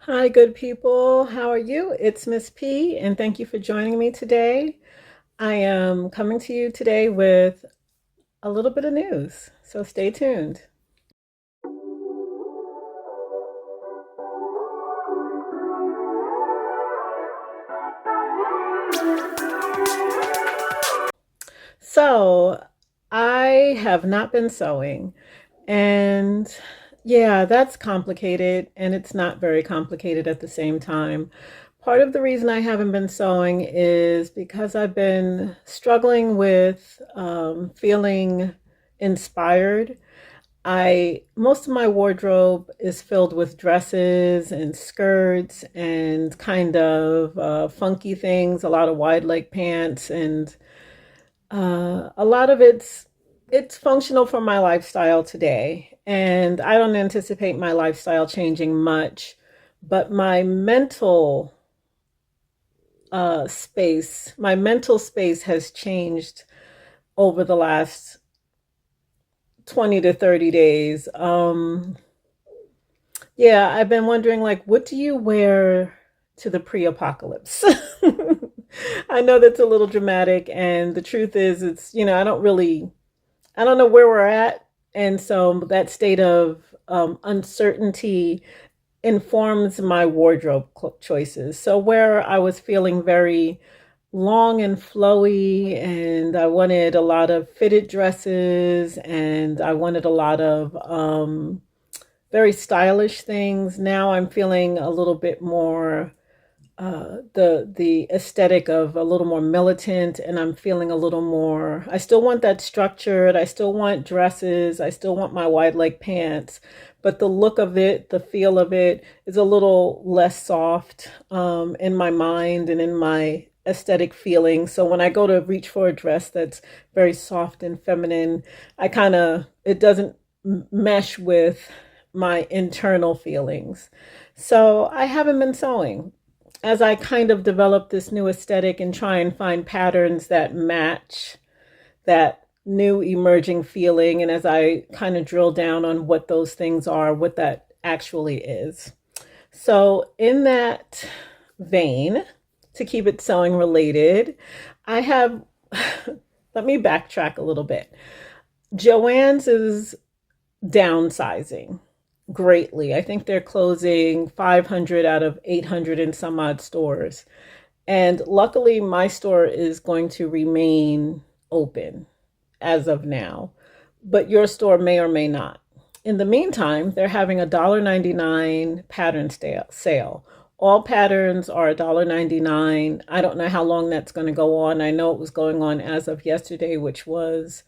Hi, good people. How are you? It's Miss P, and thank you for joining me today. I am coming to you today with a little bit of news, so stay tuned. So, I have not been sewing, and yeah, that's complicated, and it's not very complicated at the same time. Part of the reason I haven't been sewing is because I've been struggling with feeling inspired. I Most of my wardrobe is filled with dresses and skirts and kind of funky things, a lot of wide leg pants, and a lot of it's functional for my lifestyle today. And I don't anticipate my lifestyle changing much, but my mental space has changed over the last 20 to 30 days. Yeah, I've been wondering, like, what do you wear to the pre-apocalypse? I know that's a little dramatic, and the truth is, I don't know where we're at, and so that state of uncertainty informs my wardrobe choices. So where I was feeling very long and flowy, and I wanted a lot of fitted dresses, and I wanted a lot of very stylish things. Now I'm feeling a little bit more the aesthetic of a little more militant, and I'm feeling a little more. I still want that structured. I still want dresses. I still want my wide leg pants, but the look of it, the feel of it, is a little less soft in my mind and in my aesthetic feeling. So when I go to reach for a dress that's very soft and feminine, it doesn't mesh with my internal feelings. So I haven't been sewing as I kind of develop this new aesthetic and try and find patterns that match that new emerging feeling. And as I kind of drill down on what those things are, what that actually is. So, in that vein, to keep it sewing related, I have, let me backtrack a little bit. Joann's is downsizing greatly. I think they're closing 500 out of 800 and some odd stores. And luckily, my store is going to remain open as of now, but your store may or may not. In the meantime, they're having a $1.99 pattern sale. All patterns are $1.99. I don't know how long that's going to go on. I know it was going on as of yesterday, which was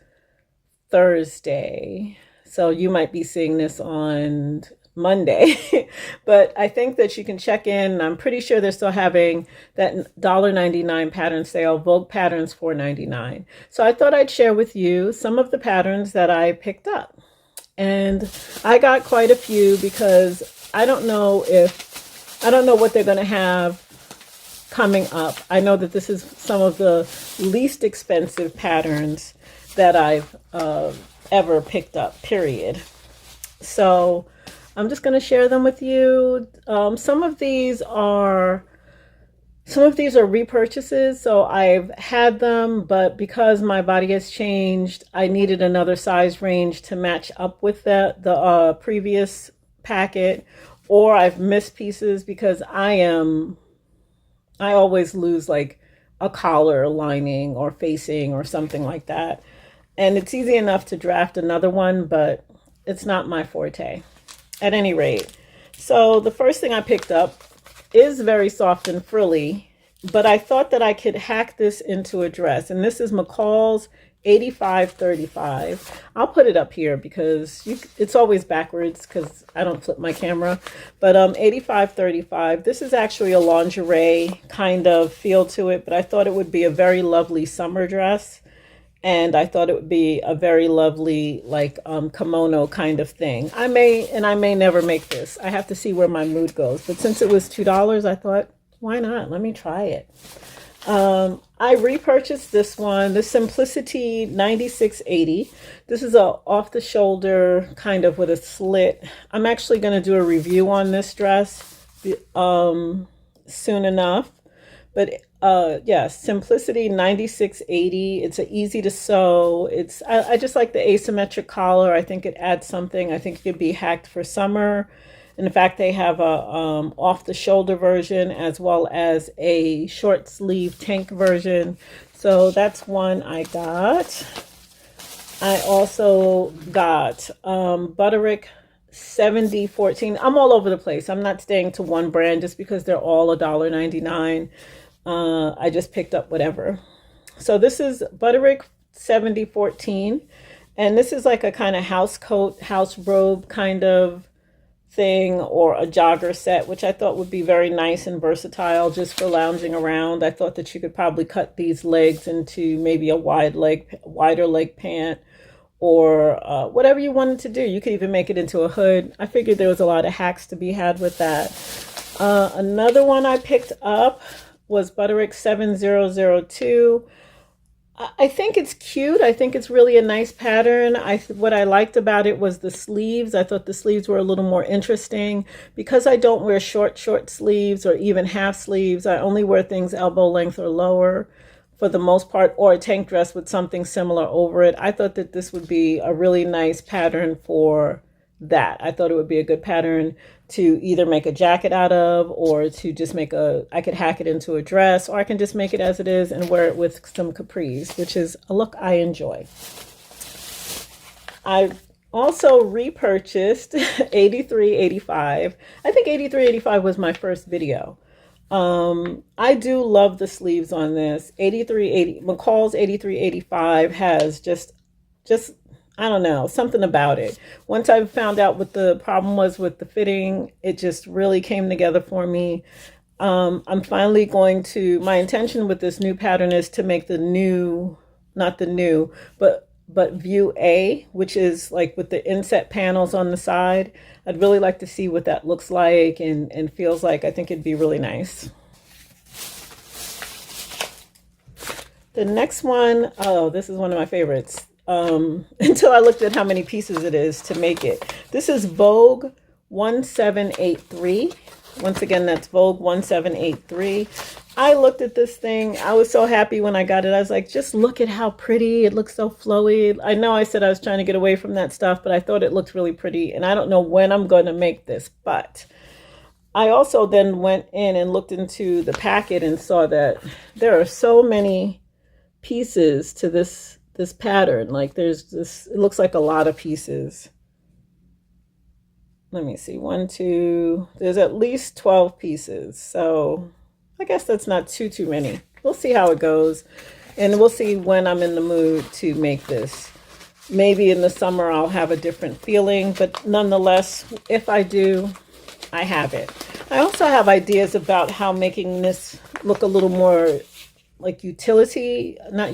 Thursday. So you might be seeing this on Monday. But I think that you can check in. I'm pretty sure they're still having that $1.99 pattern sale, Vogue patterns $4.99. So I thought I'd share with you some of the patterns that I picked up. And I got quite a few because I don't know what they're going to have coming up. I know that this is some of the least expensive patterns that I've ever picked up, period. So I'm just going to share them with you. Some of these are repurchases, so I've had them, but because my body has changed, I needed another size range to match up with the previous packet, or I've missed pieces because I always lose like a collar lining or facing or something like that. And it's easy enough to draft another one, but it's not my forte. At any rate, so the first thing I picked up is very soft and frilly, but I thought that I could hack this into a dress. And this is McCall's 8535. I'll put it up here because it's always backwards because I don't flip my camera. But 8535, this is actually a lingerie kind of feel to it, but I thought it would be a very lovely summer dress. And I thought it would be a very lovely, like, kimono kind of thing. I may never make this. I have to see where my mood goes. But since it was $2, I thought, why not? Let me try it. I repurchased this one, the Simplicity 9680. This is a off the shoulder kind of with a slit. I'm actually going to do a review on this dress soon enough. But yeah, Simplicity 9680. It's a easy to sew. I just like the asymmetric collar. I think it adds something. I think it could be hacked for summer. And in fact, they have a off the shoulder version as well as a short sleeve tank version. So that's one I got. I also got Butterick 7014. I'm all over the place. I'm not staying to one brand just because they're all $1.99. I just picked up whatever. So this is Butterick 7014. And this is like a kind of house coat, house robe kind of thing, or a jogger set, which I thought would be very nice and versatile just for lounging around. I thought that you could probably cut these legs into maybe a wider leg pant, or whatever you wanted to do. You could even make it into a hood. I figured there was a lot of hacks to be had with that. Another one I picked up was Butterick 7002. I think it's cute. I think it's really a nice pattern. What I liked about it was the sleeves. I thought the sleeves were a little more interesting. Because I don't wear short sleeves or even half sleeves, I only wear things elbow length or lower for the most part, or a tank dress with something similar over it. I thought that this would be a really nice pattern for that. I thought it would be a good pattern to either make a jacket out of, or to just I could hack it into a dress, or I can just make it as it is and wear it with some capris, which is a look I enjoy. I also repurchased 8385. I think 8385 was my first video. I do love the sleeves on this. McCall's 8385 has just I don't know, something about it. Once I found out what the problem was with the fitting, it just really came together for me. I'm finally my intention with this new pattern is to make but view A, which is like with the inset panels on the side. I'd really like to see what that looks like and feels like. I think it'd be really nice. The next one, oh, this is one of my favorites. Until I looked at how many pieces it is to make it. This is Vogue 1783. Once again, that's Vogue 1783. I looked at this thing. I was so happy when I got it. I was like, just look at how pretty. It looks so flowy. I know I said I was trying to get away from that stuff, but I thought it looked really pretty. And I don't know when I'm going to make this, but I also then went in and looked into the packet and saw that there are so many pieces to this pattern. Like it looks like a lot of pieces. Let me see, there's at least 12 pieces. So I guess that's not too many. We'll see how it goes. And we'll see when I'm in the mood to make this. Maybe in the summer I'll have a different feeling, but nonetheless, if I do, I have it. I also have ideas about how making this look a little more like utility, like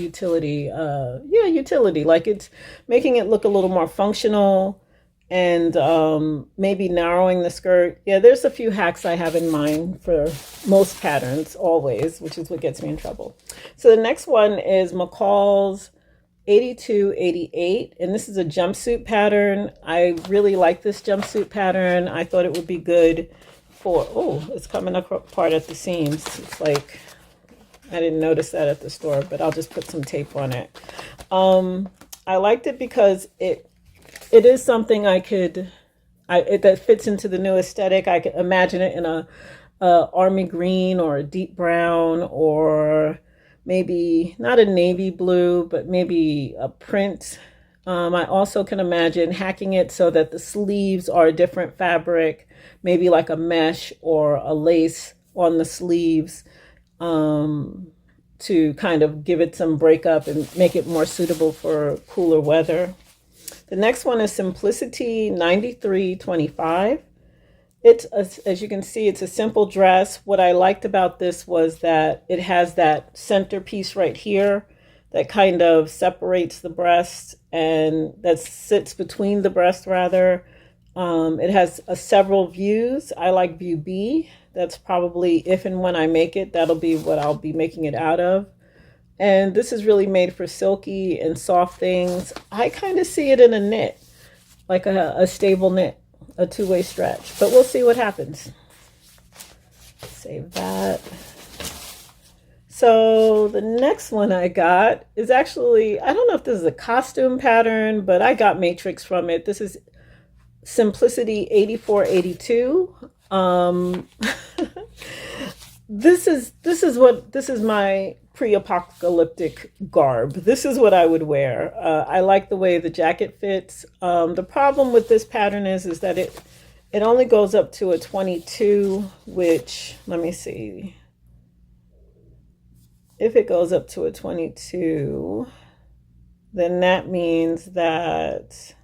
it's making it look a little more functional, and maybe narrowing the skirt. Yeah, there's a few hacks I have in mind for most patterns always, which is what gets me in trouble. So the next one is McCall's 8288, and this is a jumpsuit pattern. I really like this jumpsuit pattern. I thought it would be good for, oh, it's coming apart at the seams. It's like, I didn't notice that at the store, but I'll just put some tape on it. I liked it because it is something that fits into the new aesthetic. I could imagine it in a army green or a deep brown, or maybe not a navy blue, but maybe a print. I also can imagine hacking it so that the sleeves are a different fabric, maybe like a mesh or a lace on the sleeves, to kind of give it some breakup and make it more suitable for cooler weather. The next one is Simplicity 9325. As you can see, it's a simple dress. What I liked about this was that it has that centerpiece right here that kind of separates the breast, and that sits between the breast rather. It has several views. I like view B. That's probably, if and when I make it, that'll be what I'll be making it out of. And this is really made for silky and soft things. I kind of see it in a knit, like a stable knit, a two-way stretch. But we'll see what happens. save that. So the next one I got is actually, I don't know if this is a costume pattern, but I got Matrix from it. This is Simplicity 8482. This is my pre-apocalyptic garb. This is what I would wear. I like the way the jacket fits. The problem with this pattern is that it only goes up to a 22, which, let me see. If it goes up to a 22, then that means that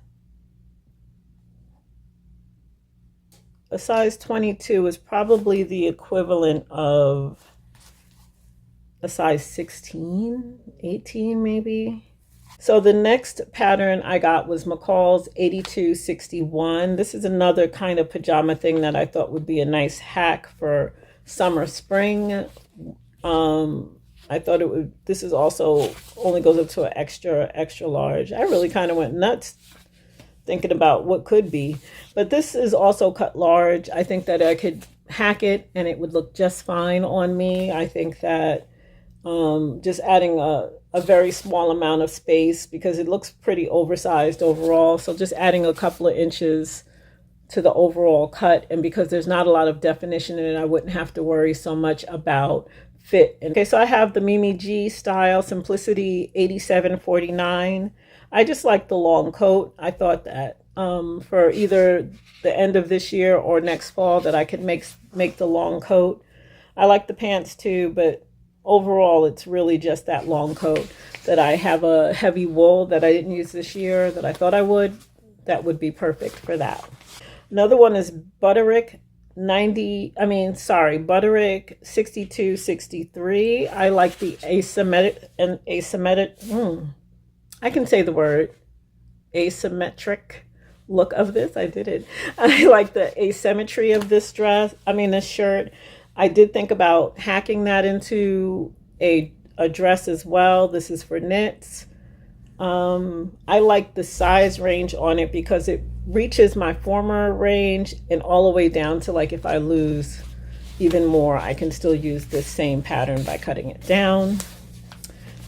a size 22 is probably the equivalent of a size 16, 18 maybe. So the next pattern I got was McCall's 8261. This is another kind of pajama thing that I thought would be a nice hack for summer, spring. I thought it would, this is also only goes up to an extra large. I really kind of went nuts thinking about what could be, but this is also cut large. I think that I could hack it and it would look just fine on me. I think that just adding a very small amount of space, because it looks pretty oversized overall. So just adding a couple of inches to the overall cut, and because there's not a lot of definition in it, I wouldn't have to worry so much about fit. Okay, so I have the Mimi G style Simplicity 8749. I just like the long coat. I thought that for either the end of this year or next fall that I could make the long coat. I like the pants too, but overall it's really just that long coat that I have a heavy wool that I didn't use this year that I thought I would. That would be perfect for that. Another one is Butterick Butterick 6263. I like the asymmetric. I can say the word asymmetric look of this. I did it. I like the asymmetry of this this shirt. I did think about hacking that into a dress as well. This is for knits. I like the size range on it because it reaches my former range and all the way down to, like, if I lose even more, I can still use this same pattern by cutting it down.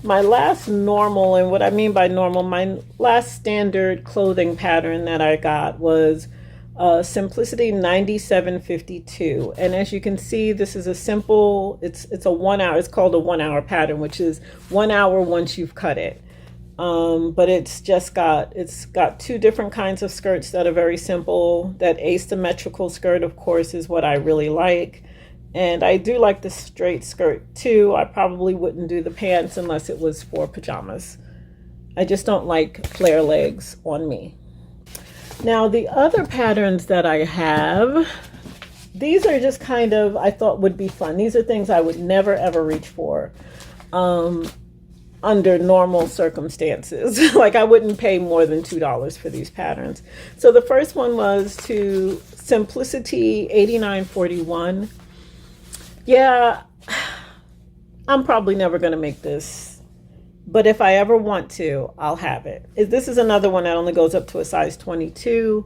My last normal, and what I mean by normal, my last standard clothing pattern that I got was Simplicity 9752. And as you can see, this is a simple, it's a 1 hour, it's called a 1 hour pattern, which is 1 hour once you've cut it. But it's got two different kinds of skirts that are very simple. That asymmetrical skirt, of course, is what I really like. And I do like the straight skirt too. I probably wouldn't do the pants unless it was for pajamas. I just don't like flare legs on me. Now the other patterns that I have, these are just kind of, I thought would be fun. These are things I would never ever reach for under normal circumstances. Like, I wouldn't pay more than $2 for these patterns. So the first one was to Simplicity 8941. Yeah, I'm probably never going to make this, but if I ever want to, I'll have it. This is another one that only goes up to a size 22,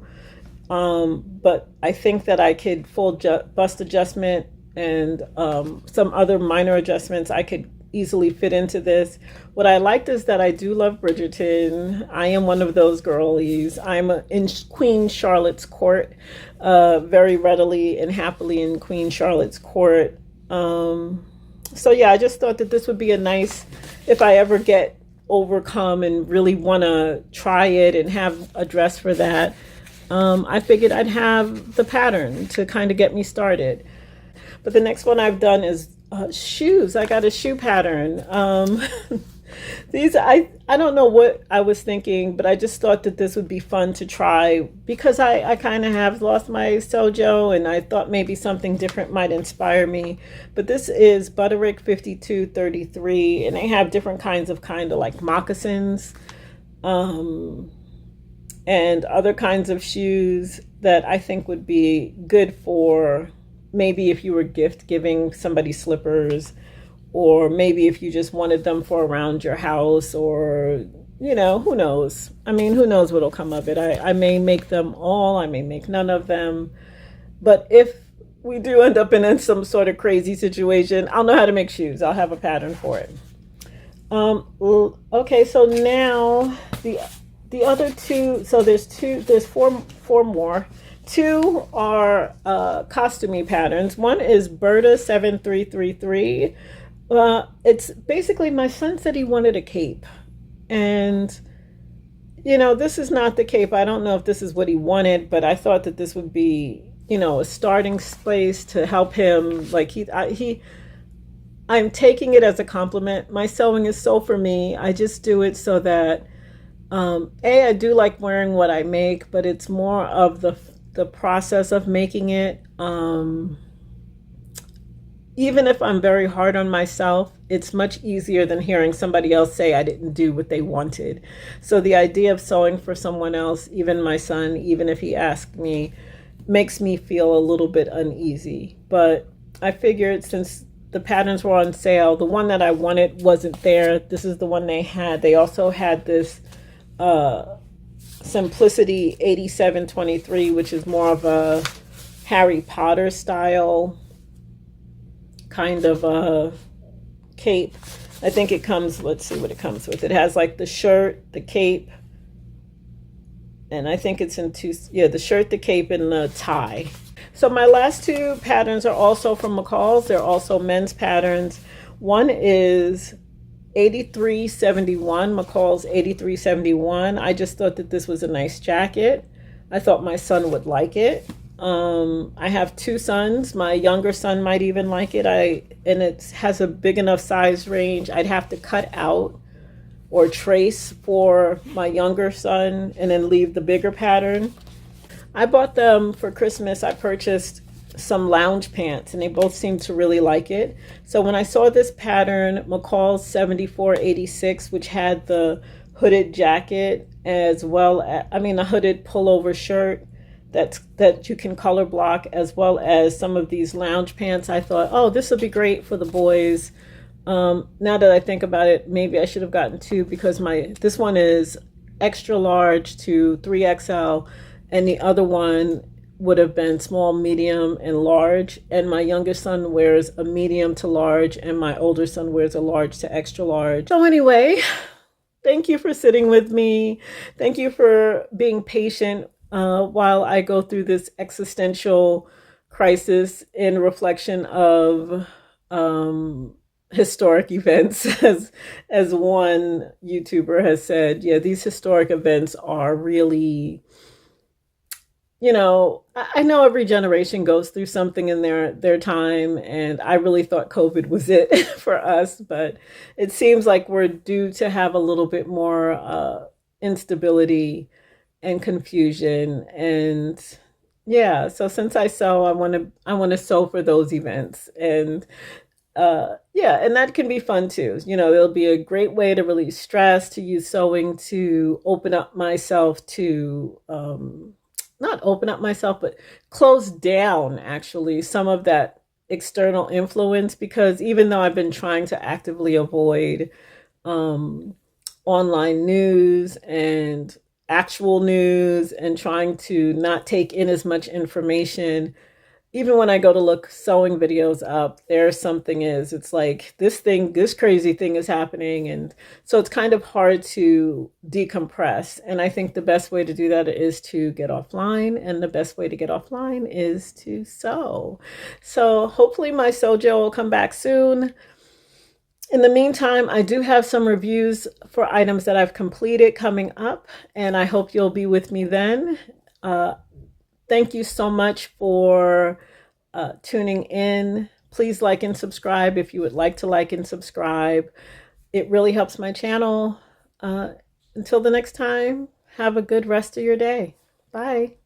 but I think that I could full bust adjustment and some other minor adjustments I could easily fit into this. What I liked is that I do love Bridgerton. I am one of those girlies. I'm in Queen Charlotte's court, very readily and happily in Queen Charlotte's court. So yeah, I just thought that this would be a nice, if I ever get overcome and really want to try it and have a dress for that, I figured I'd have the pattern to kind of get me started. But the next one I've done is shoes. I got a shoe pattern. These, I don't know what I was thinking, but I just thought that this would be fun to try because I kind of have lost my sojo, and I thought maybe something different might inspire me. But this is Butterick 5233, and they have different kinds of like moccasins and other kinds of shoes that I think would be good for maybe if you were gift giving somebody slippers, or maybe if you just wanted them for around your house, or, you know, who knows? I mean, who knows what'll come of it? I may make them all, I may make none of them. But if we do end up in some sort of crazy situation. I'll know how to make shoes. I'll have a pattern for it. Okay, so now the the other two. So there's two. There's four more. Two are costumey patterns. One is Berta 7333. It's basically my son said he wanted a cape, and this is not the cape. I don't know if this is what he wanted, but I thought that this would be a starting place to help him. Like I'm taking it as a compliment. My sewing is so for me. I just do it so that I do like wearing what I make, but it's more of the process of making it. Even if I'm very hard on myself, it's much easier than hearing somebody else say I didn't do what they wanted. So the idea of sewing for someone else, even my son, even if he asked me, makes me feel a little bit uneasy. But I figured since the patterns were on sale, the one that I wanted wasn't there. This is the one they had. They also had this Simplicity 8723, which is more of a Harry Potter style kind of a cape. I think it comes, let's see what it comes with. It has like the shirt, the cape, and I think it's in two, yeah, the shirt, the cape, and the tie. So my last two patterns are also from McCall's. They're also men's patterns. One is 8371, McCall's 8371. I just thought that this was a nice jacket. I thought my son would like it. I have two sons. My younger son might even like it. And it has a big enough size range. I'd have to cut out or trace for my younger son and then leave the bigger pattern. I bought them for Christmas. I purchased some lounge pants and they both seemed to really like it. So when I saw this pattern, McCall's 7486, which had the hooded jacket as well as, a hooded pullover shirt that you can color block, as well as some of these lounge pants, I thought, oh, this would be great for the boys. Now that I think about it, maybe I should have gotten two because this one is extra large to 3XL, and the other one would have been small, medium, and large. And my youngest son wears a medium to large, and my older son wears a large to extra large. So anyway, thank you for sitting with me. Thank you for being patient while I go through this existential crisis in reflection of historic events. As one YouTuber has said, yeah, these historic events are really, I know every generation goes through something in their time, and I really thought COVID was it for us, but it seems like we're due to have a little bit more instability and confusion. And yeah, so since I sew, I want to sew for those events. And yeah, and that can be fun too. It'll be a great way to release stress, to use sewing to open up myself to not open up myself, but close down actually some of that external influence, because even though I've been trying to actively avoid online news and actual news and trying to not take in as much information, even when I go to look sewing videos up, it's like this crazy thing is happening. And so it's kind of hard to decompress. And I think the best way to do that is to get offline. And the best way to get offline is to sew. So hopefully my Sojo will come back soon. In the meantime, I do have some reviews for items that I've completed coming up, and I hope you'll be with me then. Thank you so much for tuning in. Please like and subscribe if you would like to like and subscribe. It really helps my channel. Until the next time, have a good rest of your day. Bye.